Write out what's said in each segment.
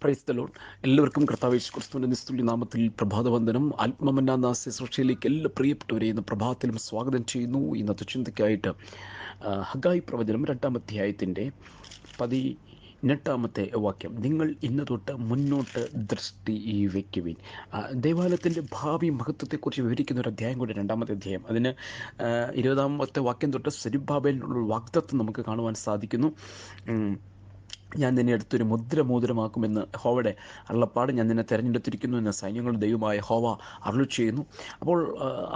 Praise the Lord. എല്ലാവർക്കും കർത്താവ് യേശു ക്രിസ്തുവിൻ്റെ നിസ്തുല്യ നാമത്തിൽ പ്രഭാതവന്ദനം. ആത്മമന്നാ ശുശ്രൂഷയിലേക്ക് എല്ലാ പ്രിയപ്പെട്ടവരെയും ഇന്ന് പ്രഭാതത്തിലും സ്വാഗതം ചെയ്യുന്നു. ഇന്നത്തെ ചിന്തയ്ക്കായിട്ട് ഹഗായി പ്രവചനം 2-ാം അധ്യായത്തിൻ്റെ 18-ാമത്തെ വാക്യം, നിങ്ങൾ ഇന്ന് തൊട്ട് മുന്നോട്ട് ദൃഷ്ടി വയ്ക്കുവിൻ. ദേവാലയത്തിൻ്റെ ഭാവി മഹത്വത്തെക്കുറിച്ച് വിവരിക്കുന്ന ഒരു അധ്യായം കൂടി 2-ാമത്തെ അധ്യായം. അതിന് 20-ാമത്തെ വാക്യം തൊട്ട് സെരുബ്ബാബേലിനുള്ള വാഗ്ദത്തം നമുക്ക് കാണുവാൻ സാധിക്കുന്നു. ഞാൻ നിന്നെ എടുത്തൊരു മോതിരമാക്കുമെന്ന് യഹോവയുടെ അരുളപ്പാട്, ഞാൻ നിന്നെ തിരഞ്ഞെടുത്തിരിക്കുന്നു എന്ന് സൈന്യങ്ങളുടെ ദൈവമായ യഹോവ അരുളി ചെയ്യുന്നു. അപ്പോൾ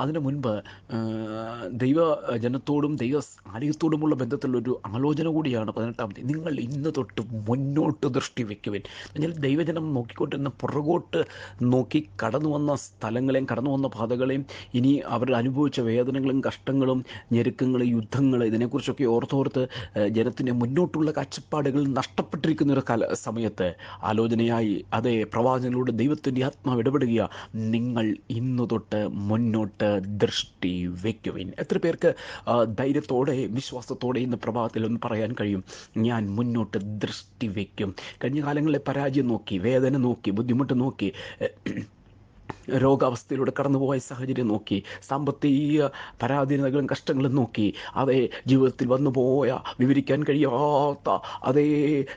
അതിനു മുൻപ് ദൈവജനത്തോടും ദൈവ ആലയത്തോടുമുള്ള ബന്ധത്തിലുള്ളൊരു ആലോചന കൂടിയാണ് 18-ാമത്തെ. നിങ്ങൾ ഇന്ന് തൊട്ട് മുന്നോട്ട് ദൃഷ്ടി വയ്ക്കുവിൻ. എന്നാൽ ദൈവജനം നോക്കിക്കൊണ്ടിരുന്ന പുറകോട്ട് നോക്കി കടന്നു വന്ന സ്ഥലങ്ങളെയും കടന്നു വന്ന പാതകളെയും ഇനി അവർ അനുഭവിച്ച വേദനകളും കഷ്ടങ്ങളും ഞെരുക്കങ്ങളും യുദ്ധങ്ങൾ ഇതിനെക്കുറിച്ചൊക്കെ ഓർത്തോർത്ത് ജനത്തിൻ്റെ മുന്നോട്ടുള്ള കാഴ്ചപ്പാടുകൾ നഷ്ടപ്പെട്ടിരിക്കുന്ന ഒരു സമയത്ത് ആലോചനയായി അതേ പ്രവാചകനിലൂടെ ദൈവത്തിൻ്റെ ആത്മാവ് ഇടപെടുക, നിങ്ങൾ ഇന്നു തൊട്ട് മുന്നോട്ട് ദൃഷ്ടി വയ്ക്കുവിൻ. എത്ര പേർക്ക് ധൈര്യത്തോടെ വിശ്വാസത്തോടെ ഇന്ന് പ്രഭാതത്തിൽ ഒന്ന് പറയാൻ കഴിയും, ഞാൻ മുന്നോട്ട് ദൃഷ്ടി വയ്ക്കും? കഴിഞ്ഞ കാലങ്ങളിലെ പരാജയം നോക്കി, വേദന നോക്കി, ബുദ്ധിമുട്ട് നോക്കി, രോഗാവസ്ഥയിലൂടെ കടന്നുപോയ സാഹചര്യം നോക്കി, സാമ്പത്തിക പരാധീനതകളും കഷ്ടങ്ങളും നോക്കി, അതേ ജീവിതത്തിൽ വന്നുപോയ വിവരിക്കാൻ കഴിയാത്ത അതേ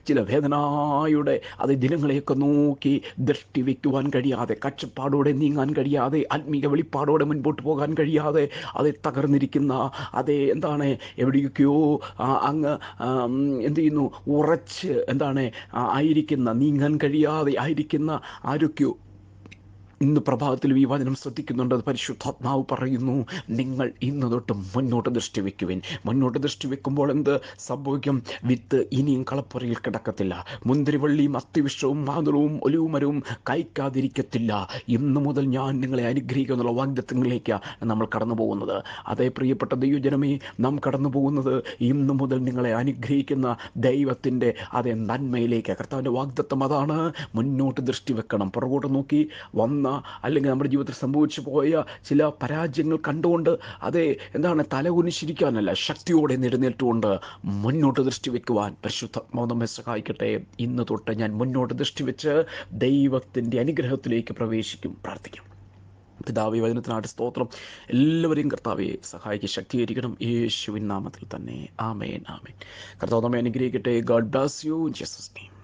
ചില വേദനയുടെ അതേ ദിനങ്ങളെയൊക്കെ നോക്കി ദൃഷ്ടി വയ്ക്കുവാൻ കഴിയാതെ, കാഴ്ചപ്പാടോടെ നീങ്ങാൻ കഴിയാതെ, ആത്മീക വെളിപ്പാടോടെ മുൻപോട്ട് പോകാൻ കഴിയാതെ അതേ തകർന്നിരിക്കുന്ന അതേ എവിടെയൊക്കെയോ അങ്ങ് എന്ത് ചെയ്യുന്നു, ഉറച്ച് ആയിരിക്കുന്ന, നീങ്ങാൻ കഴിയാതെ ആയിരിക്കുന്ന ആരൊക്കെയോ ഇന്ന് പ്രഭാതത്തിൽ ഈ വചനം ശ്രദ്ധിക്കുന്നുണ്ട്. പരിശുദ്ധാത്മാവ് പറയുന്നു, നിങ്ങൾ ഇന്ന് തൊട്ട് മുന്നോട്ട് ദൃഷ്ടി വയ്ക്കുവിൻ. മുന്നോട്ട് ദൃഷ്ടി വെക്കുമ്പോൾ എന്ത് സംഭവിക്കും? വിത്ത് ഇനിയും കളപ്പുറയിൽ കിടക്കത്തില്ല. മുന്തിരിവള്ളിയും അത്തിവൃക്ഷവും മാതളവും ഒലിവുമരവും കായ്ക്കാതിരിക്കത്തില്ല. ഇന്ന് മുതൽ ഞാൻ നിങ്ങളെ അനുഗ്രഹിക്കുന്നുള്ള വാഗ്ദത്തങ്ങളിലേക്കാണ് നമ്മൾ കടന്നു പോകുന്നത്. അതേ പ്രിയപ്പെട്ട ദൈവജനമേ, നാം കടന്നു പോകുന്നത് ഇന്നു മുതൽ നിങ്ങളെ അനുഗ്രഹിക്കുന്ന ദൈവത്തിൻ്റെ അതേ നന്മയിലേക്ക്. കർത്താവിൻ്റെ വാഗ്ദത്തം അതാണ്. മുന്നോട്ട് ദൃഷ്ടി വെക്കണം. പുറകോട്ട് നോക്കി വന്ന അല്ലെങ്കിൽ നമ്മുടെ ജീവിതത്തിൽ സംഭവിച്ചു പോയ ചില പരാജയങ്ങൾ കണ്ടുകൊണ്ട് അതേ തല കുനിച്ചിരിക്കാനല്ല, ശക്തിയോടെ എഴുന്നേറ്റുകൊണ്ട് മുന്നോട്ട് ദൃഷ്ടി വെക്കുവാൻ പരിശുദ്ധാത്മാവ് നമ്മെ സഹായിക്കട്ടെ. ഇന്ന് തൊട്ട് ഞാൻ മുന്നോട്ട് ദൃഷ്ടി വെച്ച് ദൈവത്തിൻ്റെ അനുഗ്രഹത്തിലേക്ക് പ്രവേശിക്കും. പ്രാർത്ഥിക്കാം. പിതാവേ, വചനത്തിനായിട്ട് സ്തോത്രം. എല്ലാവരെയും കർത്താവെ സഹായിക്ക്, ശക്തീകരിക്കണം. യേശുവിൻ നാമത്തിൽ തന്നെ. ആമേൻ, ആമേൻ. കർത്താവ് നമ്മെ അനുഗ്രഹിക്കട്ടെ. God bless you in Jesus name.